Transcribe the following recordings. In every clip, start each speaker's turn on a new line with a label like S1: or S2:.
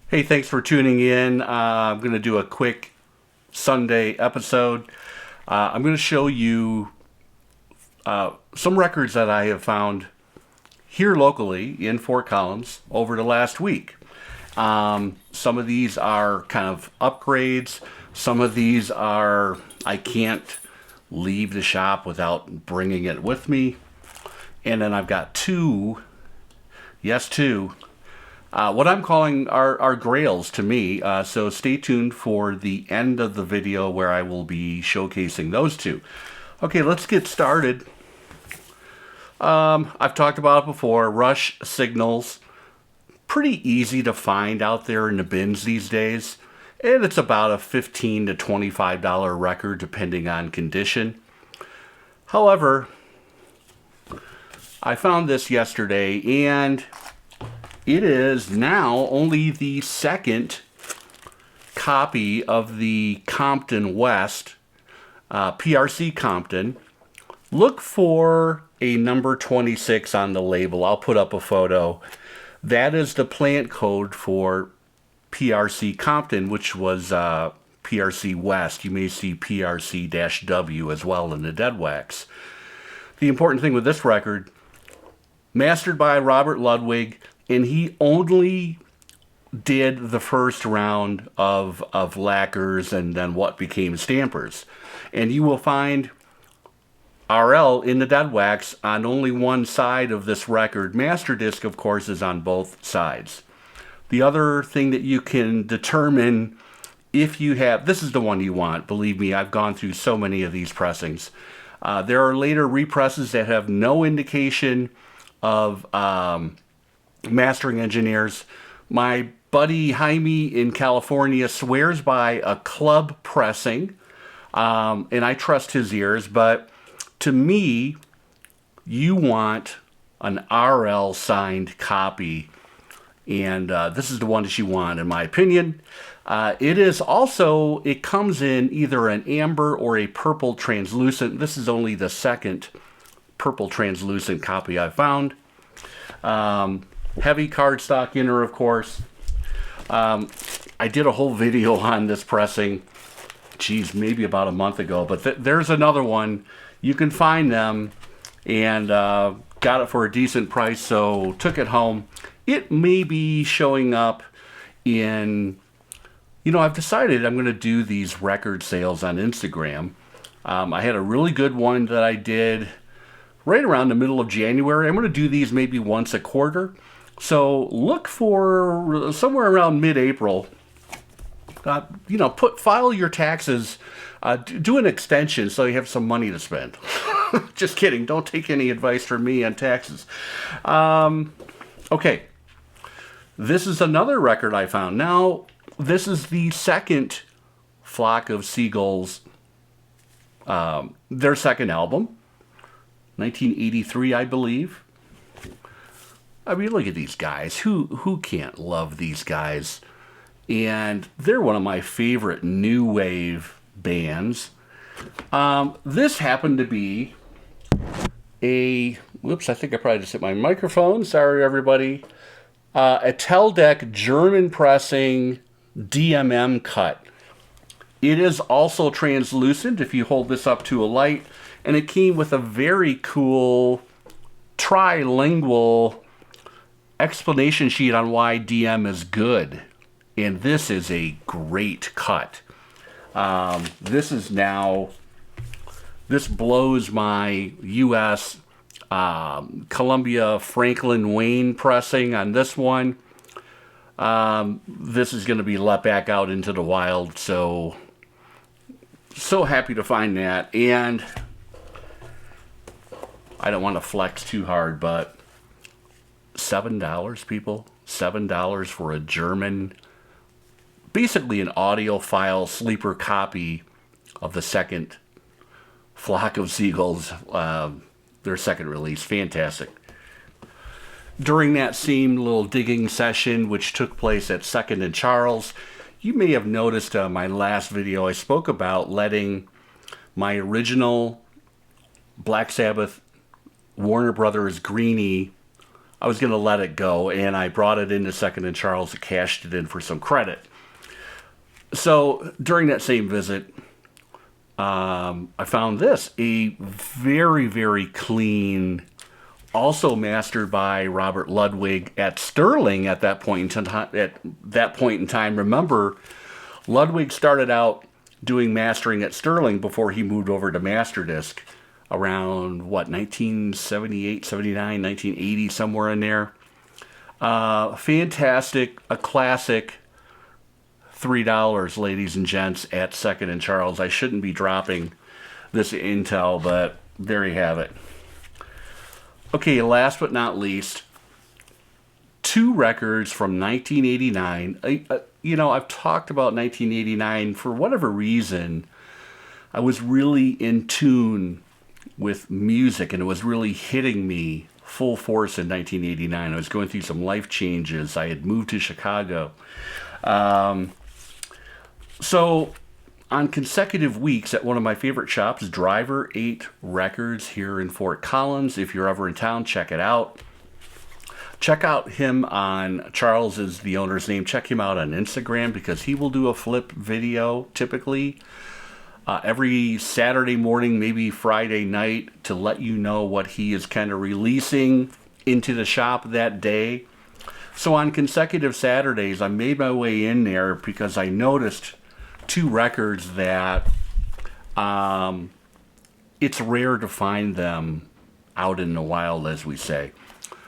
S1: Hey, thanks for tuning in. I'm going to do a quick Sunday episode. I'm going to show you some records that I have found here locally in Fort Collins over the last week. Some of these are kind of upgrades. Some of these are I can't leave the shop without bringing it with me. And then I've got two, yes, two what I'm calling are grails to me. So stay tuned for the end of the video where I will be showcasing those two. Okay, let's get started. I've talked about it before. Rush signals, pretty easy to find out there in the bins these days. And it's about a $15 to $25 record depending on condition. However, I found this yesterday and it is now only the second copy of the Compton West, PRC Compton. Look for a number 26 on the label. I'll put up a photo. That is the plant code for PRC Compton, which was PRC West. You may see PRC-W as well in the dead wax. The important thing with this record, mastered by Robert Ludwig, and he only did the first round of lacquers and then what became stampers. And you will find RL in the dead wax on only one side of this record. Master disc, of course, is on both sides. The other thing that you can determine if you have, this is the one you want, believe me, I've gone through so many of these pressings. There are later represses that have no indication of mastering engineers. My buddy Jaime in California swears by a club pressing, and I trust his ears, but to me, you want an RL signed copy, and this is the one that you want, in my opinion. It comes in either an amber or a purple translucent. This is only the second purple translucent copy I found. Heavy cardstock inner, of course. I did a whole video on this pressing, maybe about a month ago, but there's another one. You can find them, and got it for a decent price, so took it home. It may be showing up in, I've decided I'm going to do these record sales on Instagram. I had a really good one that I did right around the middle of January. I'm going to do these maybe once a quarter. So look for somewhere around mid-April. File your taxes. Do an extension so you have some money to spend. Just kidding. Don't take any advice from me on taxes. Okay. This is another record I found. Now, this is the second Flock of Seagulls, their second album, 1983, I believe. I mean, look at these guys. Who can't love these guys? And they're one of my favorite new wave bands. This happened to be whoops, I think I probably just hit my microphone. Sorry, everybody. A Teldec German pressing DMM cut. It is also translucent if you hold this up to a light. And it came with a very cool trilingual explanation sheet on why DM is good. And this is a great cut. This blows my US Columbia Franklin Wayne pressing on this one. This is going to be let back out into the wild, so happy to find that. And I don't want to flex too hard, but $7, people. $7 for a German, basically an audiophile sleeper copy of the second Flock of Seagulls, their second release. Fantastic. During that same little digging session, which took place at 2nd and Charles, you may have noticed my last video I spoke about letting my original Black Sabbath Warner Brothers Greenie I was going to let it go, and I brought it into Second and Charles and cashed it in for some credit. So during that same visit, I found this, a very, very clean, also mastered by Robert Ludwig at Sterling at that point in time. Remember, Ludwig started out doing mastering at Sterling before he moved over to Masterdisc around, 1978, 79, 1980, somewhere in there. Fantastic, a classic. $3, ladies and gents, at Second and Charles. I shouldn't be dropping this intel, but there you have it. Okay, last but not least, 2 records from 1989. I've talked about 1989 for whatever reason. I was really in tune with music, and it was really hitting me full force in 1989. I was going through some life changes. I had moved to Chicago. So on consecutive weeks at one of my favorite shops, Driver 8 Records here in Fort Collins. If you're ever in town, check it out. Check out him on, Charles is the owner's name. Check him out on Instagram, because he will do a flip video typically every Saturday morning, maybe Friday night, to let you know what he is kind of releasing into the shop that day. So on consecutive Saturdays, I made my way in there because I noticed 2 records that it's rare to find them out in the wild, as we say.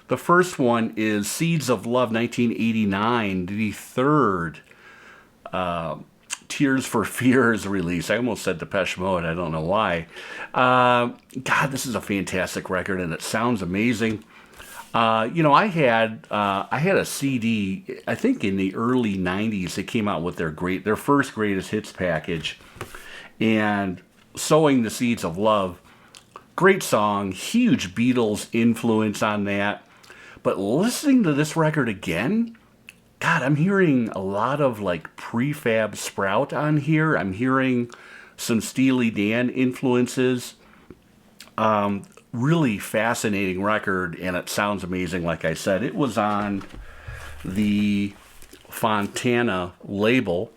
S1: The first one is Seeds of Love 1989, the third Tears for Fears release. I almost said Depeche Mode, I don't know why. God, this is a fantastic record, and it sounds amazing. I had a CD, I think in the early 90s, they came out with their first greatest hits package, and Sowing the Seeds of Love, great song, huge Beatles influence on that. But listening to this record again, God, I'm hearing a lot of like Prefab Sprout on here. I'm hearing some Steely Dan influences. Really fascinating record, and it sounds amazing. Like I said, it was on the Fontana label.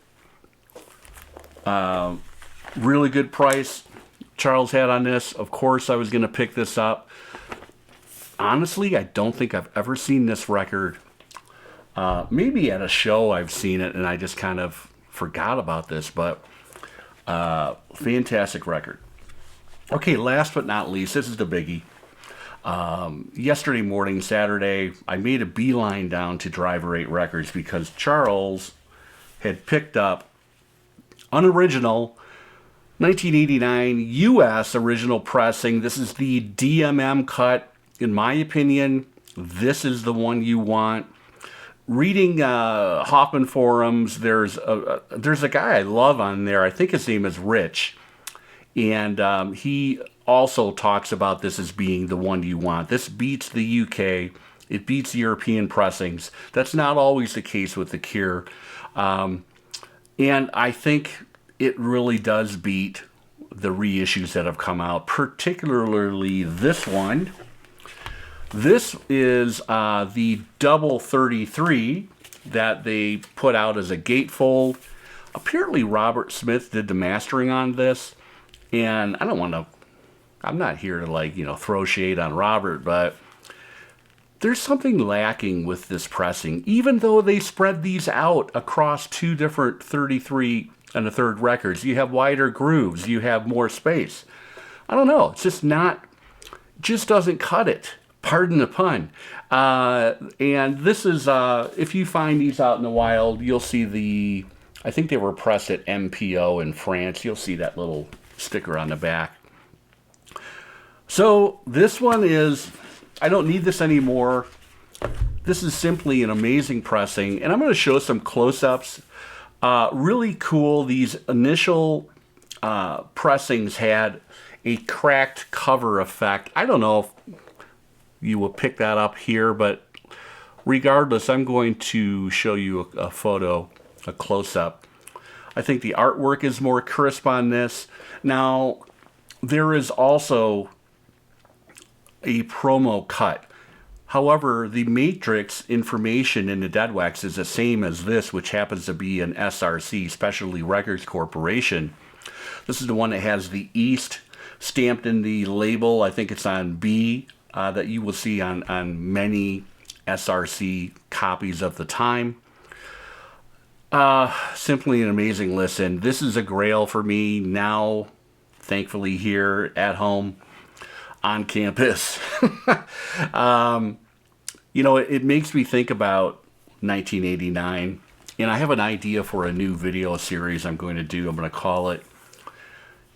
S1: Really good price Charles had on this. Of course, I was going to pick this up. Honestly, I don't think I've ever seen this record. Maybe at a show I've seen it, and I just kind of forgot about this, but fantastic record. Okay, last but not least, this is the biggie. Yesterday morning, Saturday, I made a beeline down to Driver 8 Records because Charles had picked up unoriginal 1989 U.S. original pressing. This is the DMM cut. In my opinion, this is the one you want. Reading Hoffman forums, there's a guy I love on there. I think his name is Rich. And he also talks about this as being the one you want. This beats the UK. It beats European pressings. That's not always the case with the Cure. And I think it really does beat the reissues that have come out, particularly this one. This is the double 33 that they put out as a gatefold. Apparently Robert Smith did the mastering on this. And I'm not here to throw shade on Robert, but there's something lacking with this pressing. Even though they spread these out across 2 different 33 and a third records, you have wider grooves, you have more space. I don't know, it's just doesn't cut it. Pardon the pun. And this is, if you find these out in the wild, you'll see I think they were pressed at MPO in France. You'll see that little sticker on the back. So this one is, I don't need this anymore. This is simply an amazing pressing, and I'm going to show some close-ups. Really cool. These initial pressings had a cracked cover effect. I don't know if you will pick that up here, but regardless, I'm going to show you a photo, a close-up. I think the artwork is more crisp on this. Now, there is also a promo cut. However, the matrix information in the dead wax is the same as this, which happens to be an SRC, Specialty Records Corporation. This is the one that has the East stamped in the label. I think it's on B, that you will see on many SRC copies of the time. Simply an amazing listen. This is a grail for me now, thankfully here at home on campus. You know, it makes me think about 1989, and I have an idea for a new video series I'm going to do. I'm going to call it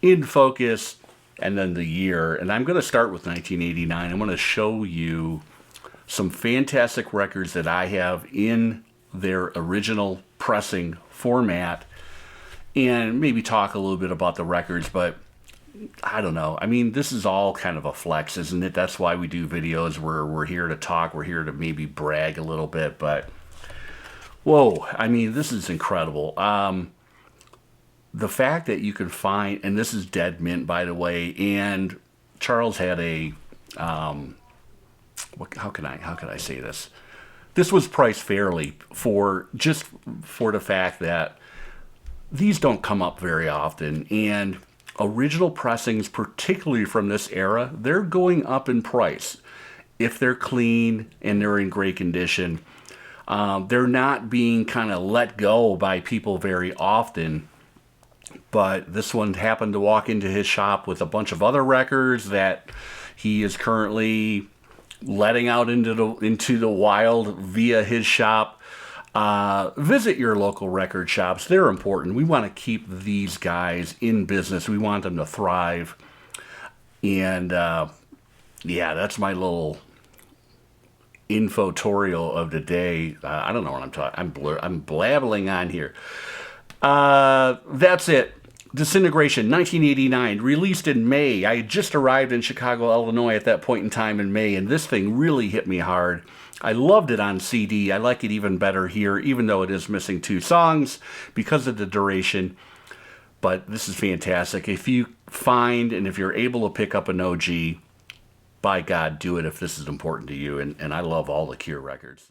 S1: In Focus and then the year, and I'm going to start with 1989. I'm going to show you some fantastic records that I have in their original pressing format, and maybe talk a little bit about the records, but I don't know. I mean, this is all kind of a flex, isn't it? That's why we do videos where we're here to talk. We're here to maybe brag a little bit, but whoa, I mean, this is incredible. The fact that you can find, and this is dead mint, by the way, and Charles had a, how can I say this? This was priced fairly for the fact that these don't come up very often, and original pressings, particularly from this era, they're going up in price. If they're clean and they're in great condition, they're not being kind of let go by people very often. But this one happened to walk into his shop with a bunch of other records that he is currently letting out into the wild via his shop. Visit your local record shops. They're important. We want to keep these guys in business. We want them to thrive. And yeah, that's my little infotorial of the day. I don't know what I'm talking. I'm blabbling on here. That's it. Disintegration, 1989, released in May. I had just arrived in Chicago, Illinois at that point in time in May, and this thing really hit me hard. I loved it on CD. I like it even better here, even though it is missing 2 songs because of the duration. But this is fantastic. If you find and if you're able to pick up an OG, by God, do it if this is important to you. And I love all the Cure records.